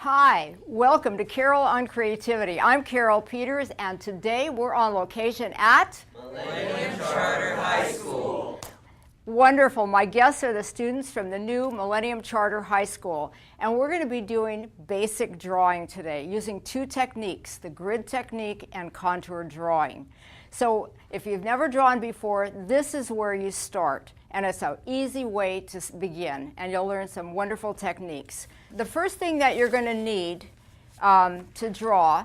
Hi, welcome to Carol on Creativity. I'm Carol Peters, and today we're on location at Millennium Charter High School. Wonderful. My guests are the students from the new Millennium Charter High School, and we're going to be doing basic drawing today using two techniques, the grid technique and contour drawing. So if you've never drawn before, this is where you start, and it's an easy way to begin, and you'll learn some wonderful techniques. The first thing that you're going to need to draw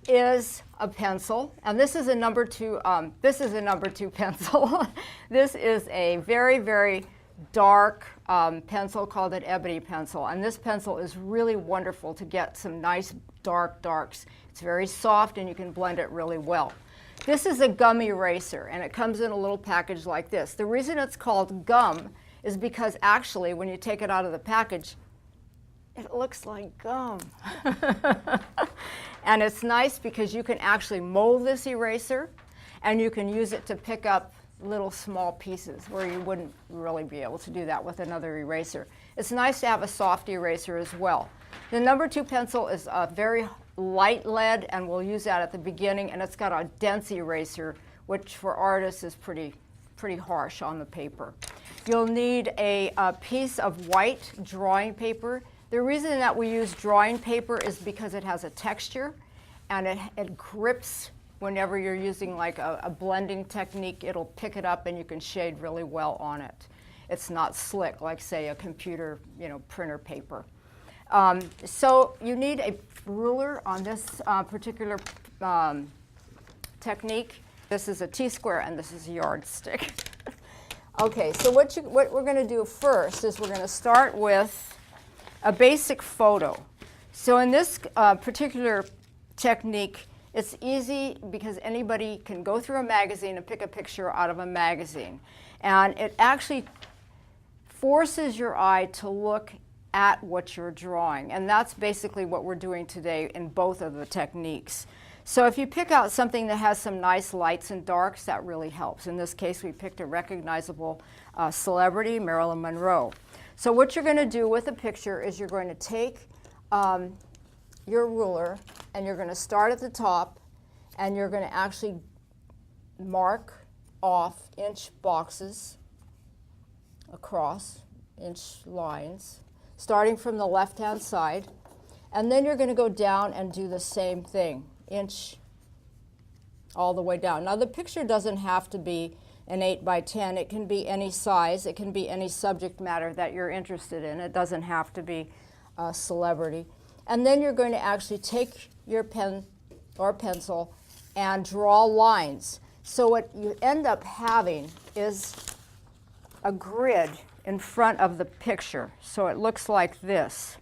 is a pencil, and this is a number two. This is a number 2 pencil. This is a very, very dark pencil called an ebony pencil, and this pencil is really wonderful to get some nice darks. It's very soft, and you can blend it really well. This is a gum eraser, and it comes in a little package like this. The reason it's called gum is because actually, when you take it out of the package, it looks like gum. And it's nice because you can actually mold this eraser, and you can use it to pick up little small pieces where you wouldn't really be able to do that with another eraser. It's nice to have a soft eraser as well. The number 2 pencil is a very light lead, and we'll use that at the beginning, and it's got a dense eraser, which for artists is pretty harsh on the paper. You'll need a piece of white drawing paper. The reason that we use drawing paper is because it has a texture, and it grips whenever you're using like a blending technique. It'll pick it up, and you can shade really well on it. It's not slick like, say, a computer, printer paper. So you need a ruler on this particular technique. This is a T-square, and this is a yardstick. Okay, so what we're going to do first is we're going to start with a basic photo. So in this particular technique, it's easy because anybody can go through a magazine and pick a picture out of a magazine. And it actually forces your eye to look at what you're drawing. And that's basically what we're doing today in both of the techniques. So if you pick out something that has some nice lights and darks, that really helps. In this case, we picked a recognizable celebrity, Marilyn Monroe. So what you're going to do with a picture is you're going to take your ruler, and you're going to start at the top, and you're going to actually mark off inch boxes across, inch lines, starting from the left-hand side. And then you're going to go down and do the same thing, inch all the way down. Now the picture doesn't have to be an 8 by 10. It can be any size. It can be any subject matter that you're interested in. It doesn't have to be a celebrity. And then you're going to actually take your pen or pencil and draw lines. So what you end up having is a grid in front of the picture. So it looks like this.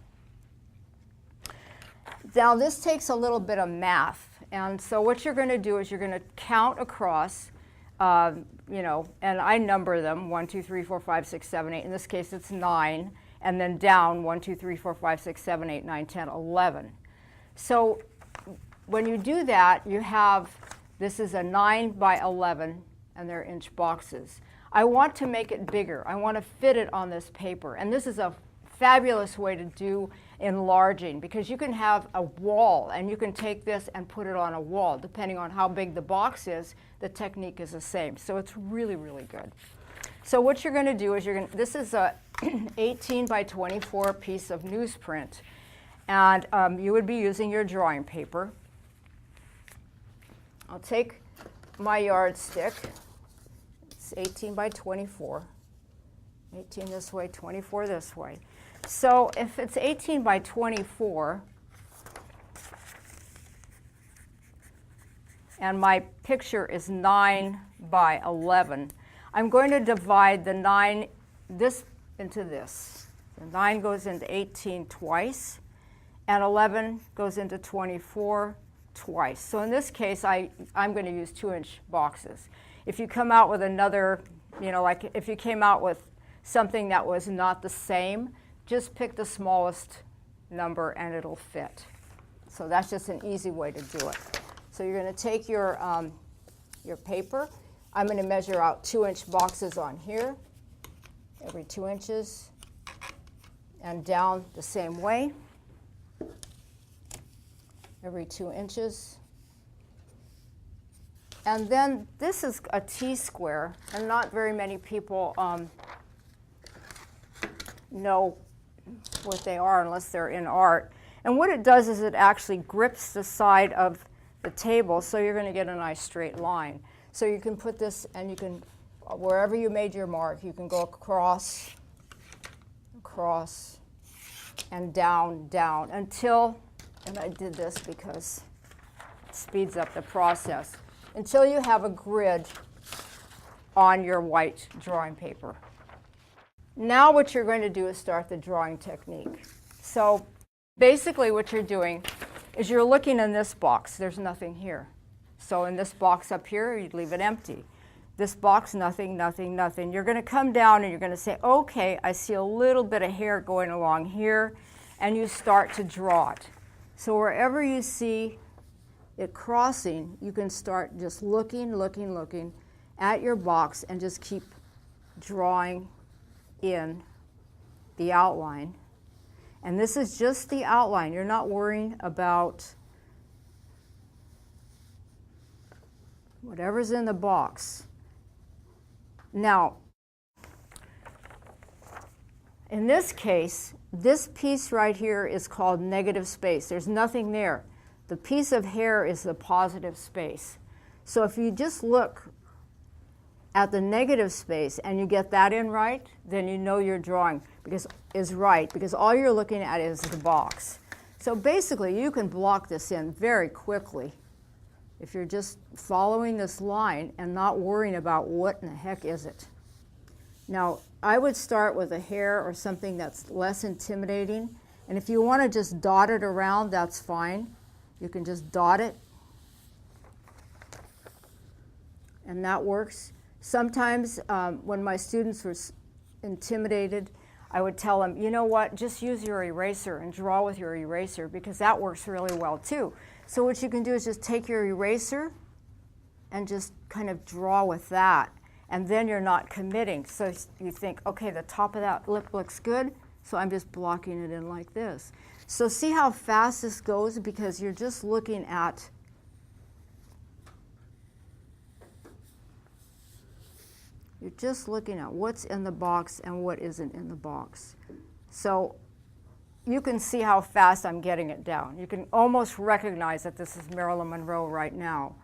Now this takes a little bit of math. And so what you're going to do is you're going to count across, and I number them, 1, 2, 3, 4, 5, 6, 7, 8. In this case, it's 9. And then down, 1, 2, 3, 4, 5, 6, 7, 8, 9, 10, 11. So when you do that, you have, this is a 9 by 11, and they're inch boxes. I want to make it bigger. I want to fit it on this paper. And this is a fabulous way to do enlarging, because you can have a wall, and you can take this and put it on a wall. Depending on how big the box is, the technique is the same. So it's really, really good. So what you're going to do is this is a 18 by 24 piece of newsprint, and you would be using your drawing paper. I'll take my yardstick. It's 18 by 24. 18 this way, 24 this way. So if it's 18 by 24, and my picture is 9 by 11, I'm going to divide the 9 into this. The 9 goes into 18 twice, and 11 goes into 24 twice. So in this case, I'm going to use 2-inch boxes. If you come out with another, like if you came out with something that was not the same, just pick the smallest number and it'll fit. So that's just an easy way to do it. So you're going to take your paper. I'm going to measure out 2-inch boxes on here, every 2 inches, and down the same way. every 2 inches. And then this is a T-square, and not very many people know what they are unless they're in art. And what it does is it actually grips the side of the table, so you're going to get a nice straight line. So you can put this, and you can, wherever you made your mark, you can go across, and down, down, until, and I did this because it speeds up the process, until you have a grid on your white drawing paper. Now what you're going to do is start the drawing technique. So basically what you're doing is you're looking in this box. There's nothing here. So in this box up here, you'd leave it empty. This box, nothing, nothing, nothing. You're going to come down and you're going to say, okay, I see a little bit of hair going along here, and you start to draw it. So wherever you see it crossing, you can start just looking at your box and just keep drawing in the outline. And this is just the outline. You're not worrying about whatever's in the box. Now, in this case, this piece right here is called negative space. There's nothing there. The piece of hair is the positive space. So if you just look at the negative space and you get that in right, then you know your drawing is right, because all you're looking at is the box. So basically, you can block this in very quickly if you're just following this line and not worrying about what in the heck is it. Now, I would start with a hair or something that's less intimidating, and if you want to just dot it around, that's fine. You can just dot it, and that works. Sometimes when my students were intimidated, I would tell them, you know what, just use your eraser and draw with your eraser, because that works really well too. So what you can do is just take your eraser and just kind of draw with that, and then you're not committing. So you think, okay, the top of that lip looks good, so I'm just blocking it in like this. So see how fast this goes, because you're just looking at what's in the box and what isn't in the box. So you can see how fast I'm getting it down. You can almost recognize that this is Marilyn Monroe right now.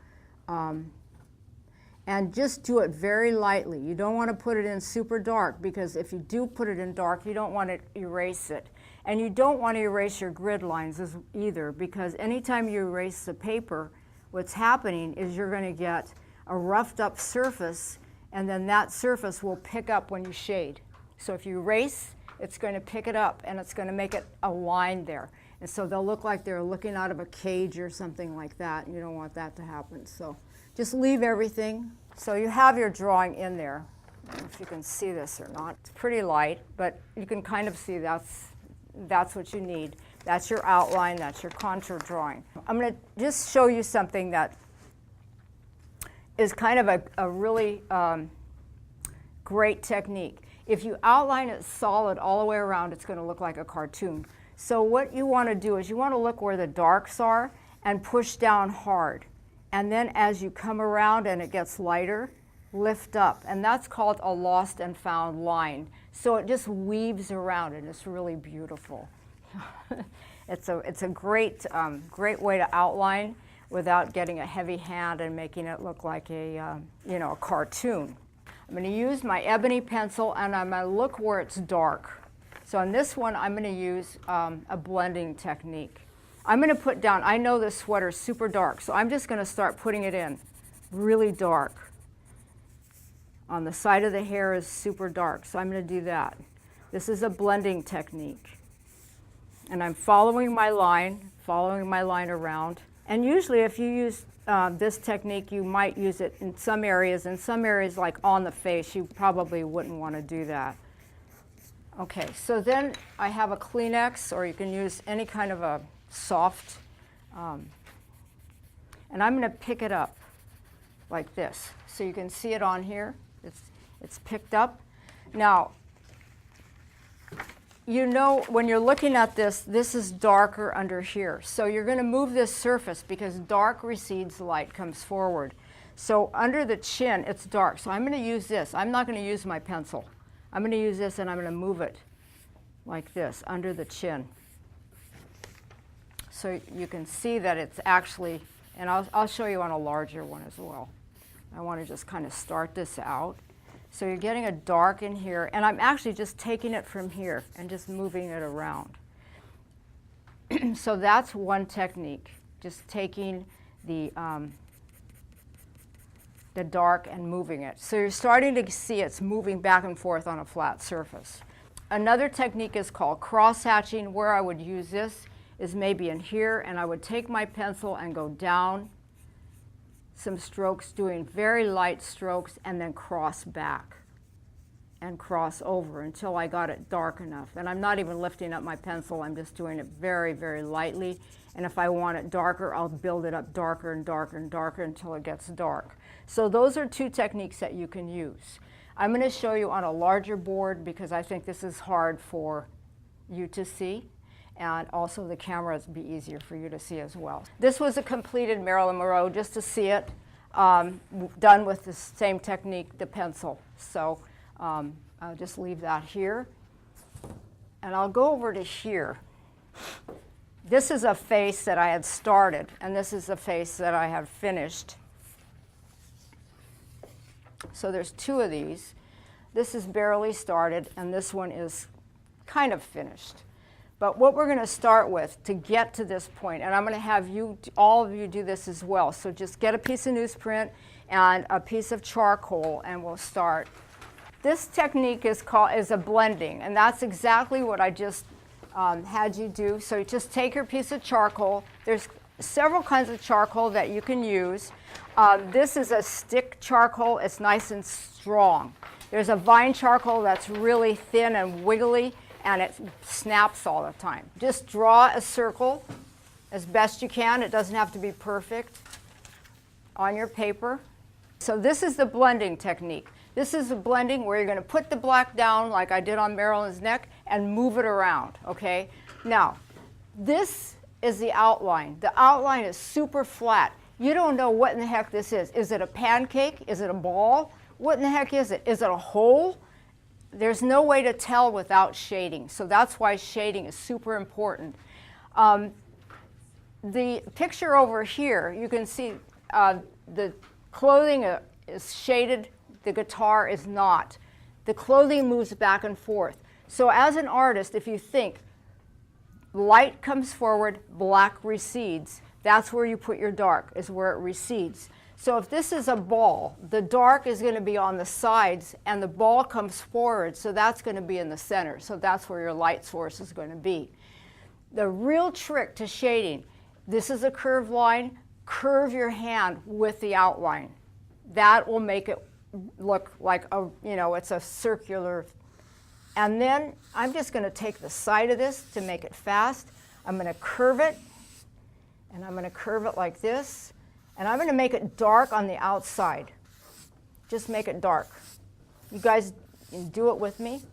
And just do it very lightly. You don't want to put it in super dark, because if you do put it in dark, you don't want to erase it. And you don't want to erase your grid lines either, because anytime you erase the paper, what's happening is you're going to get a roughed up surface, and then that surface will pick up when you shade. So if you erase, it's going to pick it up, and it's going to make it a line there. And so they'll look like they're looking out of a cage or something like that, and you don't want that to happen. So just leave everything. So you have your drawing in there. I don't know if you can see this or not. It's pretty light, but you can kind of see that's what you need. That's your outline, that's your contour drawing. I'm going to just show you something that is kind of a really great technique. If you outline it solid all the way around, it's going to look like a cartoon. So what you want to do is you want to look where the darks are and push down hard. And then as you come around and it gets lighter, lift up. And that's called a lost and found line. So it just weaves around, and it's really beautiful. It's a great way to outline without getting a heavy hand and making it look like a cartoon. I'm going to use my ebony pencil, and I'm going to look where it's dark. So on this one, I'm going to use a blending technique. I'm going to put down, I know this sweater's super dark, so I'm just going to start putting it in really dark. On the side of the hair is super dark, so I'm going to do that. This is a blending technique. And I'm following my line around. And usually if you use this technique, you might use it in some areas. In some areas, like on the face, you probably wouldn't want to do that. Okay, so then I have a Kleenex, or you can use any kind of a soft, and I'm going to pick it up like this. So you can see it on here. It's picked up. Now, you know, when you're looking at this, this is darker under here. So you're going to move this surface because dark recedes, light comes forward. So under the chin, it's dark. So I'm going to use this. I'm not going to use my pencil. I'm going to use this and I'm going to move it like this under the chin. So you can see that it's actually, and I'll show you on a larger one as well. I want to just kind of start this out. So you're getting a dark in here, and I'm actually just taking it from here and just moving it around. So that's one technique, just taking the dark and moving it. So you're starting to see it's moving back and forth on a flat surface. Another technique is called crosshatching. Where I would use this is maybe in here, and I would take my pencil and go down some strokes, doing very light strokes, and then cross back and cross over until I got it dark enough. And I'm not even lifting up my pencil, I'm just doing it very, very lightly. And if I want it darker, I'll build it up darker and darker and darker until it gets dark. So those are two techniques that you can use. I'm going to show you on a larger board because I think this is hard for you to see. And also the cameras be easier for you to see as well. This was a completed Marilyn Monroe, just to see it, done with the same technique, the pencil. So I'll just leave that here. And I'll go over to here. This is a face that I had started, and this is a face that I have finished. So there's two of these. This is barely started, and this one is kind of finished. But what we're going to start with to get to this point, and I'm going to have you, all of you do this as well. So just get a piece of newsprint and a piece of charcoal, and we'll start. This technique is a blending, and that's exactly what I just had you do. So you just take your piece of charcoal. There's several kinds of charcoal that you can use. This is a stick charcoal. It's nice and strong. There's a vine charcoal that's really thin and wiggly, and it snaps all the time. Just draw a circle as best you can. It doesn't have to be perfect on your paper. So this is the blending technique. This is the blending where you're going to put the black down like I did on Marilyn's neck and move it around, okay? Now, this is the outline. The outline is super flat. You don't know what in the heck this is. Is it a pancake? Is it a ball? What in the heck is it? Is it a hole? There's no way to tell without shading, so that's why shading is super important. The picture over here, you can see the clothing is shaded, the guitar is not. The clothing moves back and forth. So as an artist, if you think light comes forward, black recedes, that's where you put your dark, is where it recedes. So if this is a ball, the dark is going to be on the sides and the ball comes forward, so that's going to be in the center. So that's where your light source is going to be. The real trick to shading, this is a curved line, curve your hand with the outline. That will make it look like a, it's a circular. And then I'm just going to take the side of this to make it fast. I'm going to curve it, and I'm going to curve it like this. And I'm going to make it dark on the outside. Just make it dark. You guys do it with me.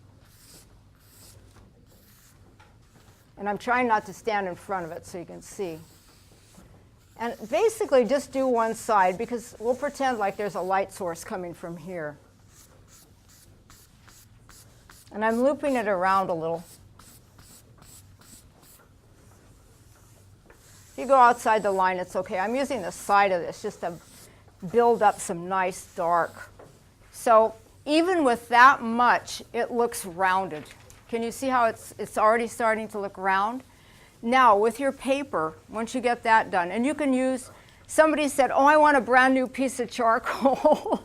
And I'm trying not to stand in front of it so you can see. And basically just do one side because we'll pretend like there's a light source coming from here. And I'm looping it around a little. If you go outside the line, it's okay. I'm using the side of this just to build up some nice dark. So even with that much, it looks rounded. Can you see how it's already starting to look round? Now, with your paper, once you get that done, and you can use, somebody said, oh, I want a brand new piece of charcoal.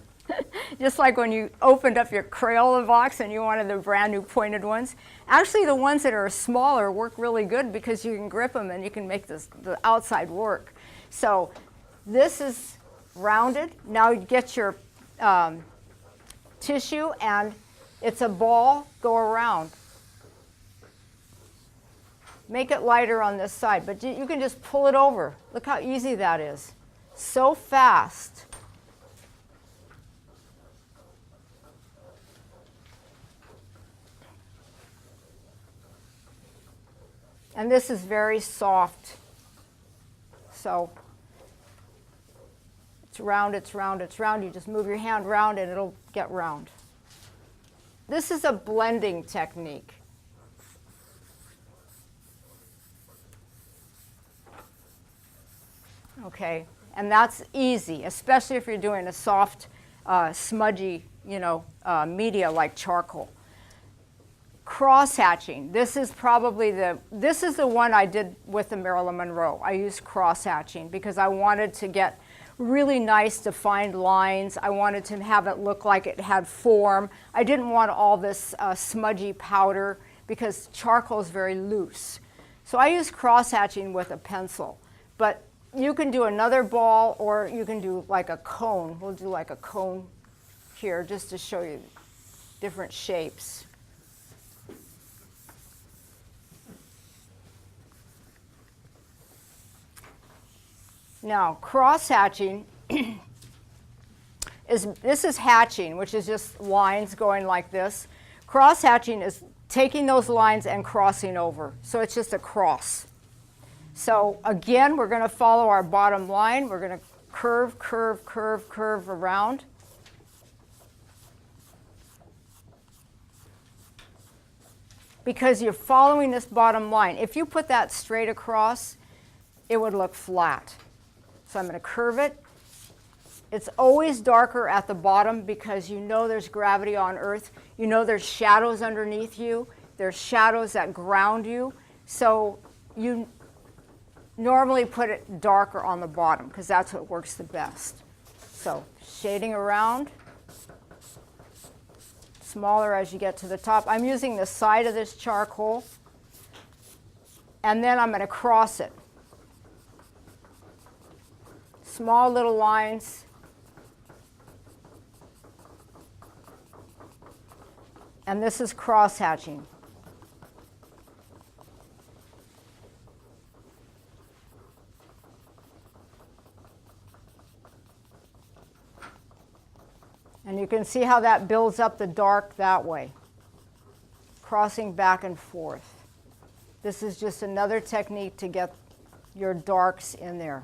Just like when you opened up your Crayola box and you wanted the brand new pointed ones. Actually, the ones that are smaller work really good because you can grip them and you can make the outside work. So this is rounded. Now you get your tissue and it's a ball, go around. Make it lighter on this side, but you can just pull it over. Look how easy that is. So fast. And this is very soft. So it's round, it's round, it's round. You just move your hand round and it'll get round. This is a blending technique. Okay, and that's easy, especially if you're doing a soft, smudgy, media like charcoal. Crosshatching. This is probably this is the one I did with the Marilyn Monroe. I used crosshatching because I wanted to get really nice defined lines. I wanted to have it look like it had form. I didn't want all this smudgy powder because charcoal is very loose. So I used crosshatching with a pencil. But you can do another ball or you can do like a cone. We'll do like a cone here just to show you different shapes. Now, cross-hatching this is hatching, which is just lines going like this. Cross-hatching is taking those lines and crossing over. So it's just a cross. So again, we're going to follow our bottom line. We're going to curve, curve, curve, curve around. Because you're following this bottom line. If you put that straight across, it would look flat. So I'm going to curve it. It's always darker at the bottom because you know there's gravity on Earth. You know there's shadows underneath you. There's shadows that ground you. So you normally put it darker on the bottom because that's what works the best. So shading around. Smaller as you get to the top. I'm using the side of this charcoal. And then I'm going to cross it. Small little lines. And this is cross-hatching. And you can see how that builds up the dark that way, crossing back and forth. This is just another technique to get your darks in there.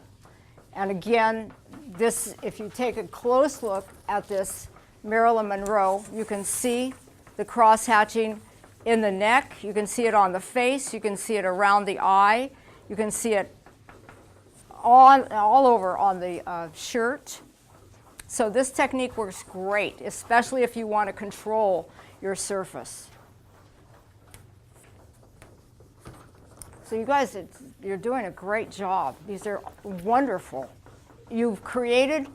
And again, this, if you take a close look at this Marilyn Monroe, you can see the cross-hatching in the neck. You can see it on the face. You can see it around the eye. You can see it all over on the shirt. So this technique works great, especially if you want to control your surface. So you guys, you're doing a great job. These are wonderful. You've created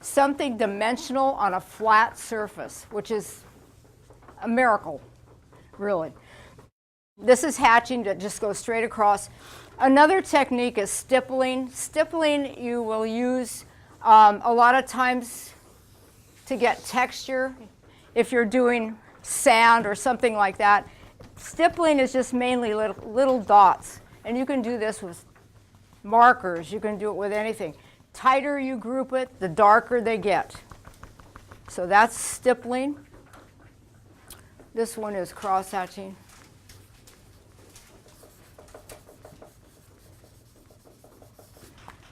something dimensional on a flat surface, which is a miracle, really. This is hatching that just goes straight across. Another technique is stippling. Stippling you will use a lot of times to get texture. If you're doing sand or something like that, stippling is just mainly little dots. And you can do this with markers. You can do it with anything. Tighter you group it, the darker they get. So that's stippling. This one is cross-hatching.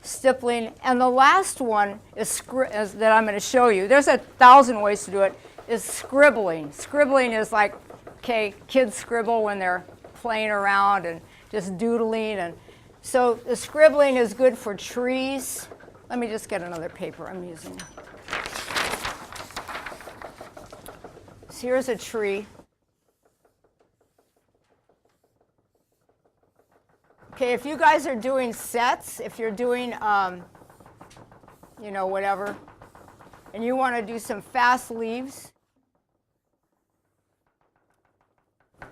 Stippling. And the last one is that I'm going to show you. There's 1,000 ways to do it. Is scribbling. Scribbling is like, okay, kids scribble when they're playing around and just doodling. And so the scribbling is good for trees. Let me just get another paper I'm using. So here's a tree. Okay, if you guys are doing sets, if you're doing, whatever, and you want to do some fast leaves,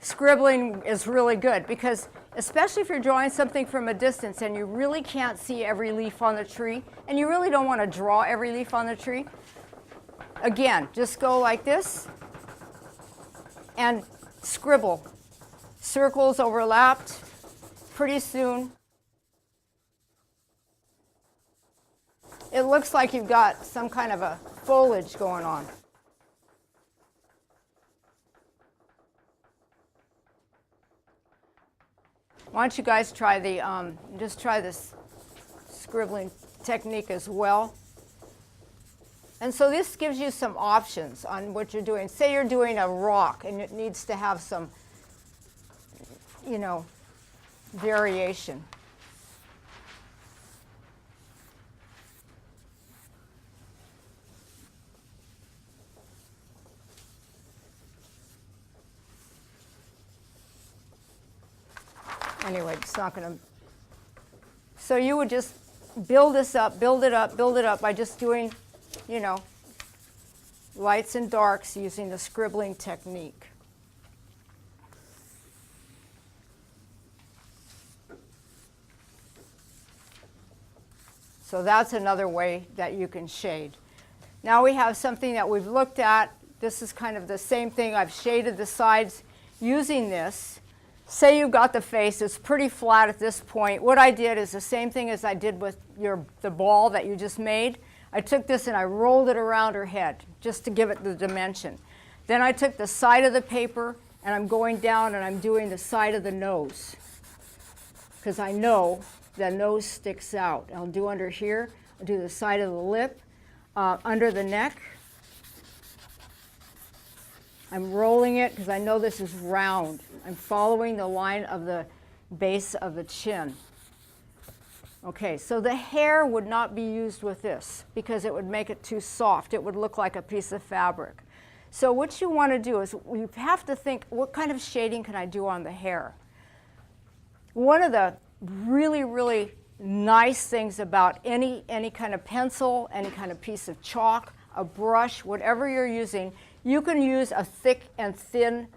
scribbling is really good because especially if you're drawing something from a distance and you really can't see every leaf on the tree and you really don't want to draw every leaf on the tree, again, just go like this and scribble. Circles overlapped. Pretty soon, it looks like you've got some kind of a foliage going on. Why don't you guys try the, just try this scribbling technique as well. And so this gives you some options on what you're doing. Say you're doing a rock and it needs to have some, you know, variation. Anyway, it's not going to. So you would just build this up, build it up by just doing, you know, lights and darks using the scribbling technique. So that's another way that you can shade. Now we have something that we've looked at. This is kind of the same thing. I've shaded the sides using this. Say you've got the face, it's pretty flat at this point. What I did is the same thing as I did with the ball that you just made. I took this and I rolled it around her head just to give it the dimension. Then I took the side of the paper and I'm going down and I'm doing the side of the nose, because I know the nose sticks out. I'll do under here, I'll do the side of the lip, under the neck. I'm rolling it because I know this is round. I'm following the line of the base of the chin. Okay, so the hair would not be used with this because it would make it too soft. It would look like a piece of fabric. So what you want to do is you have to think, what kind of shading can I do on the hair? One of the really, really nice things about any kind of pencil, any kind of piece of chalk, a brush, whatever you're using, you can use a thick and thin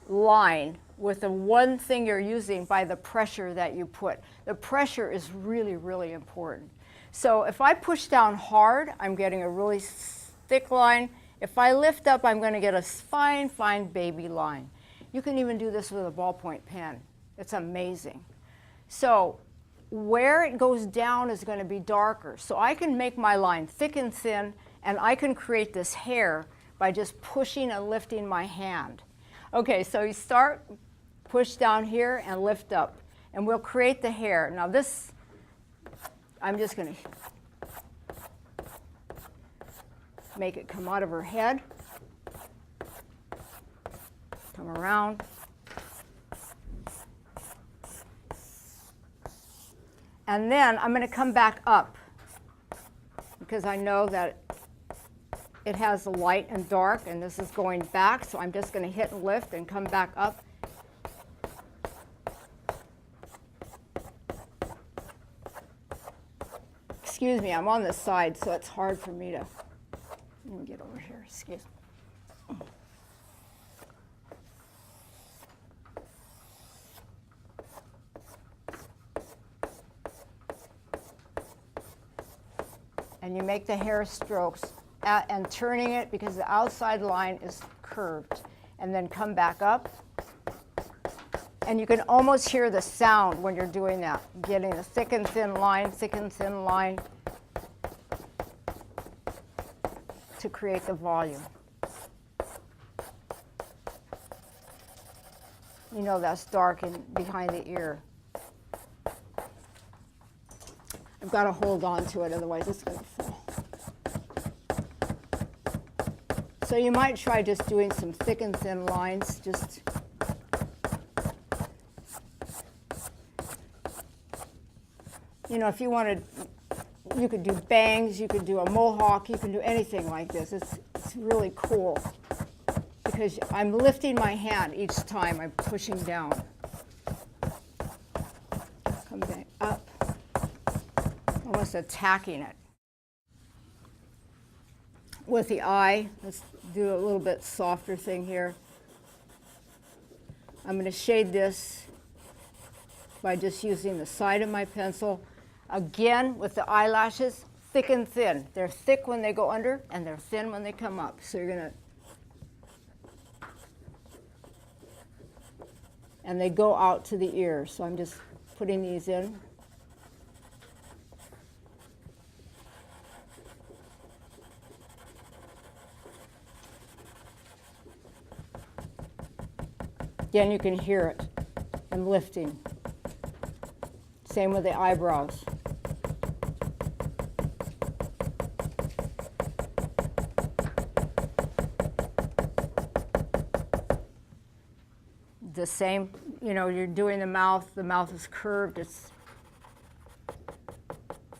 line with the one thing you're using by the pressure that you put. The pressure is really, really important. So if I push down hard, I'm getting a really thick line. If I lift up, I'm going to get a fine, fine baby line. You can even do this with a ballpoint pen. It's amazing. So where it goes down is going to be darker. So I can make my line thick and thin, and I can create this hair by just pushing and lifting my hand. Okay, so you start, push down here and lift up, and we'll create the hair. Now this, I'm just going to make it come out of her head, come around. And then I'm going to come back up because I know that it has the light and dark, and this is going back, so I'm just going to hit and lift and come back up. Excuse me, I'm on the side, so it's hard for me to. Let me get over here. Excuse me. And you make the hair strokes and turning it because the outside line is curved, and then come back up. And you can almost hear the sound when you're doing that, getting a thick and thin line to create the volume. You know that's dark and behind the ear. I've got to hold on to it, otherwise it's going to fall. So you might try just doing some thick and thin lines, just you know, if you wanted, you could do bangs, you could do a mohawk, you can do anything like this. It's really cool because I'm lifting my hand each time I'm pushing down. Come back up, almost attacking it. With the eye, let's do a little bit softer thing here. I'm going to shade this by just using the side of my pencil. Again, with the eyelashes, thick and thin. They're thick when they go under, and they're thin when they come up. So you're going to, and they go out to the ear. So I'm just putting these in. Again, you can hear it. and lifting. Same with the eyebrows. The same, you're doing the mouth is curved,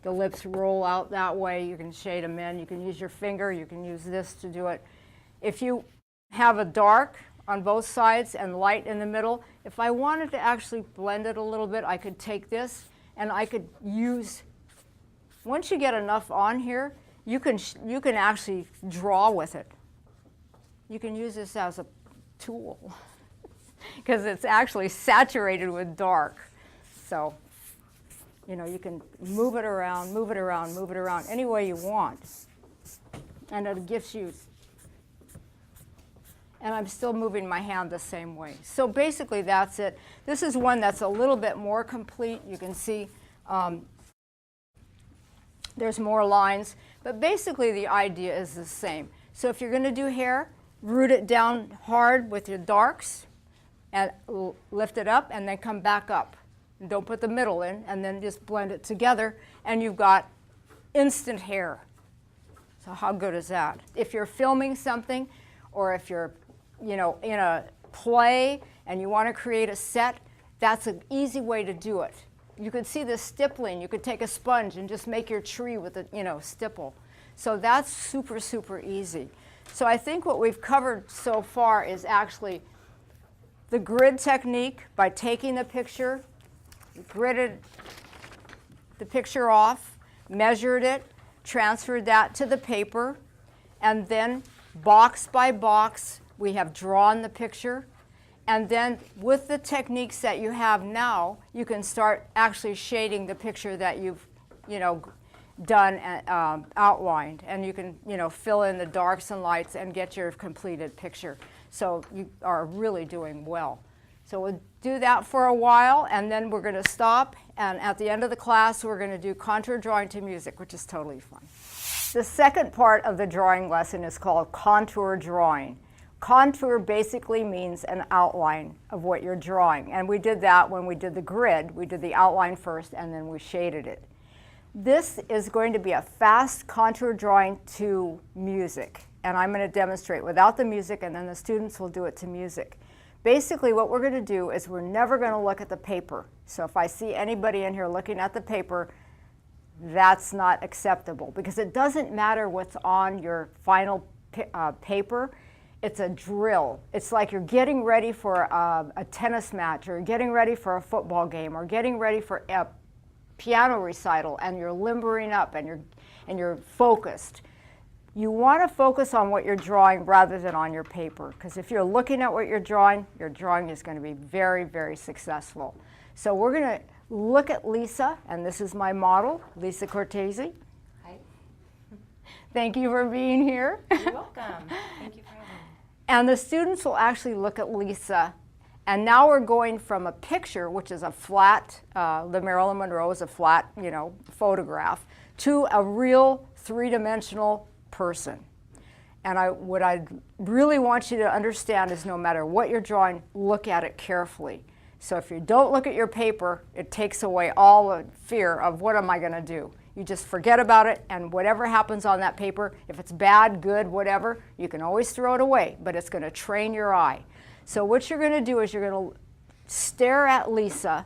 the lips roll out that way. You can shade them in. You can use your finger. You can use this to do it. If you have a dark on both sides and light in the middle, if I wanted to actually blend it a little bit, I could take this and I could use, once you get enough on here, you can actually draw with it. You can use this as a tool because it's actually saturated with dark. So, you can move it around, move it around, move it around any way you want. And it gives you, and I'm still moving my hand the same way. So basically that's it. This is one that's a little bit more complete. You can see there's more lines, but basically the idea is the same. So if you're going to do hair, root it down hard with your darks and lift it up and then come back up. And don't put the middle in, and then just blend it together, and you've got instant hair. So how good is that? If you're filming something, or if you're, in a play and you want to create a set, that's an easy way to do it. You could see the stippling. You could take a sponge and just make your tree with a, stipple. So that's super, super easy. So I think what we've covered so far is actually the grid technique by taking the picture, gridded the picture off, measured it, transferred that to the paper, and then box by box we have drawn the picture. And then with the techniques that you have now, you can start actually shading the picture that you've done and outlined, and you can fill in the darks and lights and get your completed picture. So you are really doing well. So we'll do that for a while, and then we're going to stop, and at the end of the class we're going to do contour drawing to music, which is totally fun. The second part of the drawing lesson is called contour drawing. Contour basically means an outline of what you're drawing, and we did that when we did the grid. We did the outline first and then we shaded it. This is going to be a fast contour drawing to music, and I'm going to demonstrate without the music, and then the students will do it to music. Basically what we're going to do is we're never going to look at the paper. So if I see anybody in here looking at the paper, that's not acceptable, because it doesn't matter what's on your final paper. It's a drill. It's like you're getting ready for a tennis match, or getting ready for a football game, or getting ready for a piano recital, and you're limbering up and you're focused. You want to focus on what you're drawing rather than on your paper, because if you're looking at what your drawing is going to be very, very successful. So we're going to look at Lisa, and this is my model, Lisa Cortese. Hi. Thank you for being here. You're welcome. Thank you for having me. And the students will actually look at Lisa, and now we're going from a picture, which is a flat, the Marilyn Monroe is a flat, photograph, to a real three-dimensional person. And what I really want you to understand is no matter what you're drawing, look at it carefully. So if you don't look at your paper, it takes away all the fear of what am I going to do. You just forget about it, and whatever happens on that paper, if it's bad, good, whatever, you can always throw it away, but it's going to train your eye. So what you're going to do is you're going to stare at Lisa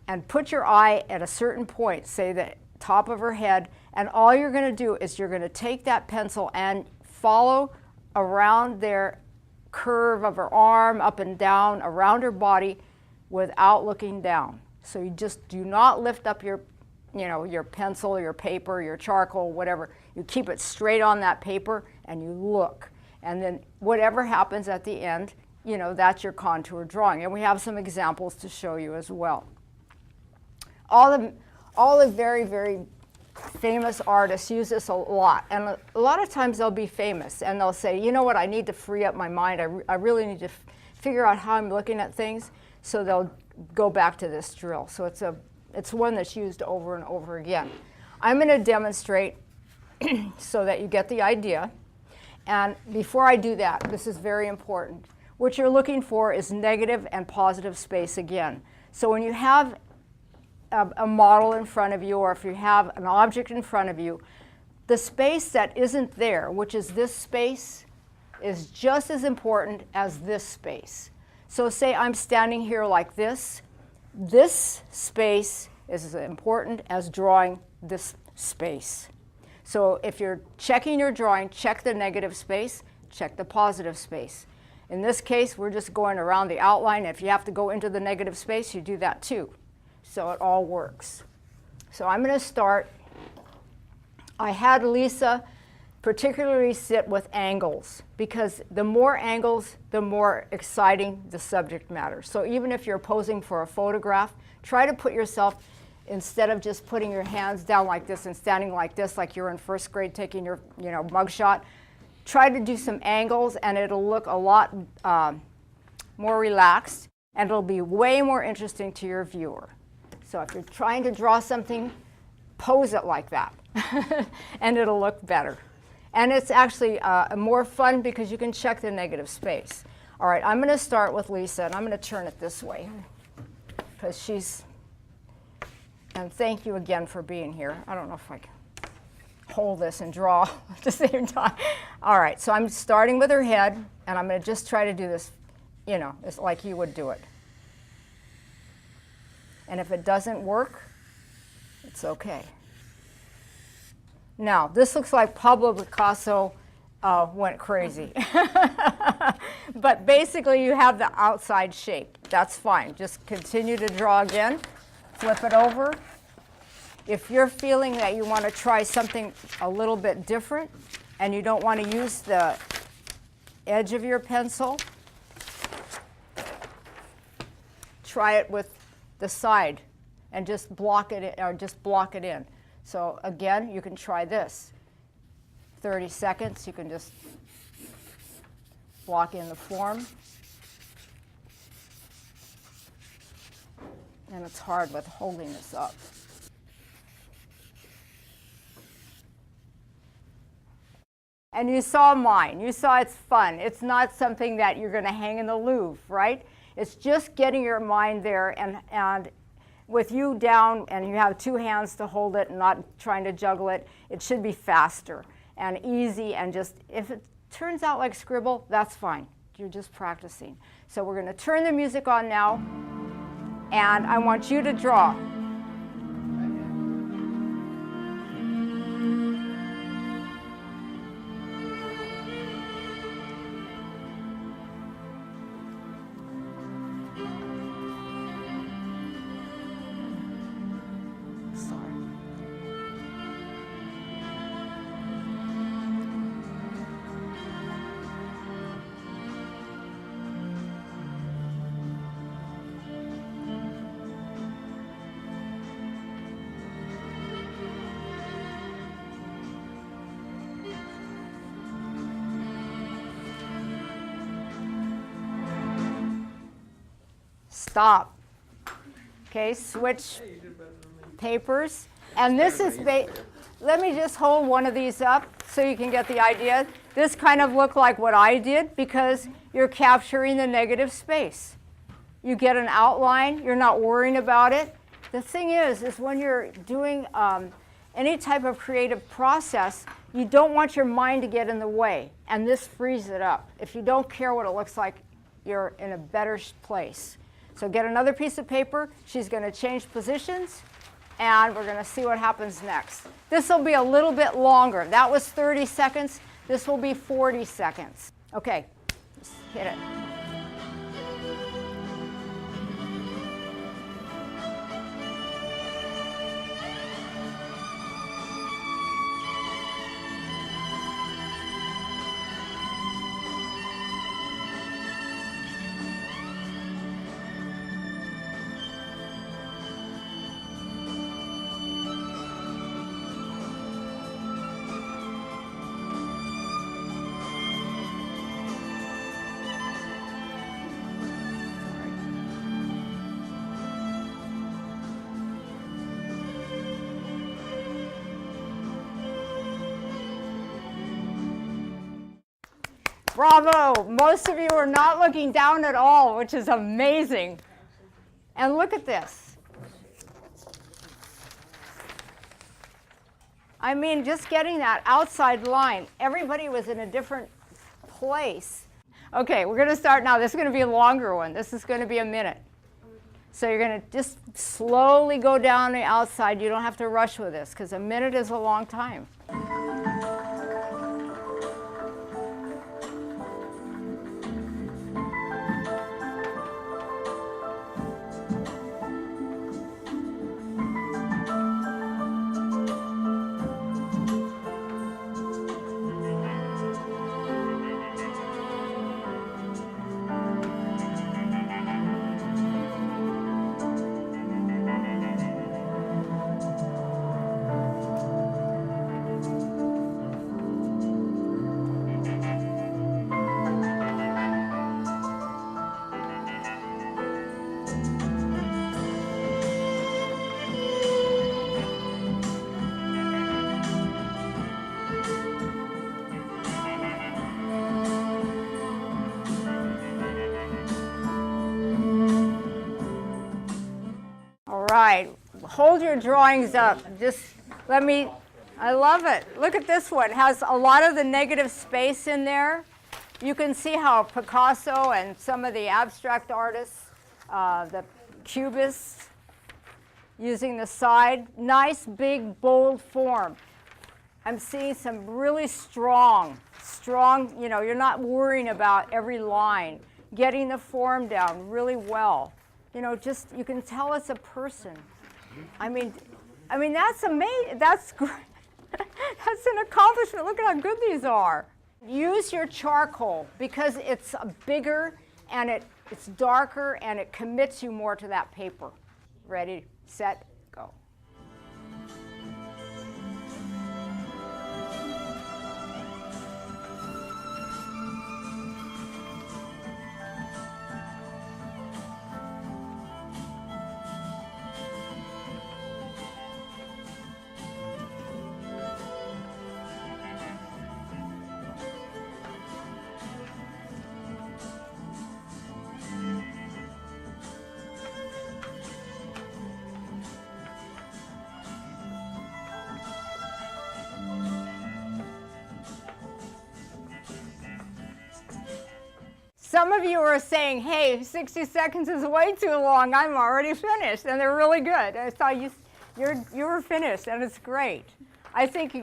and put your eye at a certain point, say the top of her head, and all you're going to do is you're going to take that pencil and follow around their curve of her arm, up and down, around her body, without looking down. So you just do not lift up your pencil, your paper, your charcoal, whatever. You keep it straight on that paper and you look. And then whatever happens at the end, that's your contour drawing. And we have some examples to show you as well. All the very, very famous artists use this a lot. And a lot of times they'll be famous and they'll say, you know what, I need to free up my mind. I really need to figure out how I'm looking at things. So they'll go back to this drill. So it's one that's used over and over again. I'm going to demonstrate so that you get the idea. And before I do that, this is very important. What you're looking for is negative and positive space again. So when you have a model in front of you, or if you have an object in front of you, the space that isn't there, which is this space, is just as important as this space. So say I'm standing here like this. This space is as important as drawing this space. So if you're checking your drawing, check the negative space, check the positive space. In this case, we're just going around the outline. If you have to go into the negative space, you do that too. So it all works. So I'm going to start. I had Lisa particularly sit with angles, because the more angles, the more exciting the subject matter. So even if you're posing for a photograph, try to put yourself, instead of just putting your hands down like this and standing like this, like you're in first grade taking your mugshot, try to do some angles, and it'll look a lot more relaxed, and it'll be way more interesting to your viewer. So if you're trying to draw something, pose it like that, and it'll look better. And it's actually more fun because you can check the negative space. All right, I'm going to start with Lisa, and I'm going to turn it this way, because she's, and thank you again for being here. I don't know if I can hold this and draw at the same time. All right, so I'm starting with her head, and I'm going to just try to do this, it's like you would do it. And if it doesn't work, it's okay. Now, this looks like Pablo Picasso went crazy. But basically, you have the outside shape. That's fine. Just continue to draw again. Flip it over. If you're feeling that you want to try something a little bit different and you don't want to use the edge of your pencil, try it with the side and just block it in, or just block it in. So again, you can try this. 30 seconds, you can just block in the form. And it's hard with holding this up. And you saw mine. You saw it's fun. It's not something that you're going to hang in the Louvre, right? It's just getting your mind there, and with you down and you have two hands to hold it and not trying to juggle it, it should be faster and easy, and just, if it turns out like scribble, that's fine. You're just practicing. So we're going to turn the music on now, and I want you to draw. Stop. Okay, switch papers. And this is, let me just hold one of these up so you can get the idea. This kind of looked like what I did because you're capturing the negative space. You get an outline, you're not worrying about it. The thing is when you're doing any type of creative process, you don't want your mind to get in the way, and this frees it up. If you don't care what it looks like, you're in a better place. So get another piece of paper. She's going to change positions, and we're going to see what happens next. This will be a little bit longer. That was 30 seconds. This will be 40 seconds. Okay, just hit it. Bravo! Most of you are not looking down at all, which is amazing. And look at this. I mean, just getting that outside line. Everybody was in a different place. Okay, we're going to start now. This is going to be a longer one. This is going to be a minute. So you're going to just slowly go down the outside. You don't have to rush with this because a minute is a long time. Right, hold your drawings up. Just let me, I love it. Look at this one. It has a lot of the negative space in there. You can see how Picasso and some of the abstract artists, the cubists, using the side, nice, big, bold form. I'm seeing some really strong, you know, you're not worrying about every line, getting the form down really well. You know, just, you can tell it's a person. I mean, that's amazing. That's great. That's an accomplishment. Look at how good these are. Use your charcoal because it's bigger and it's darker and it commits you more to that paper. Ready, set, go. Some of you are saying, hey, 60 seconds is way too long. I'm already finished. And they're really good. I saw you were finished, and it's great. I think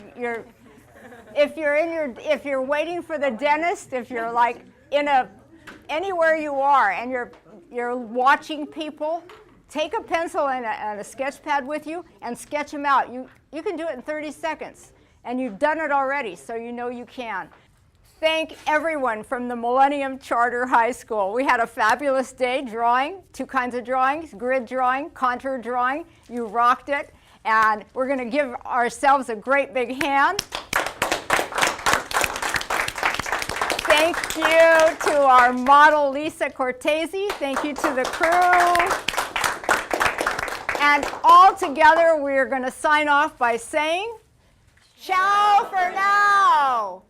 if you're waiting for the dentist, if you're like anywhere you are and you're watching people, take a pencil and a sketch pad with you and sketch them out. You can do it in 30 seconds. And you've done it already, so you know you can. Thank everyone from the Millennium Charter High School. We had a fabulous day drawing, 2 kinds of drawings, grid drawing, contour drawing. You rocked it, and we're going to give ourselves a great big hand. Thank you to our model, Lisa Cortese. Thank you to the crew. And all together, we're going to sign off by saying, ciao for now.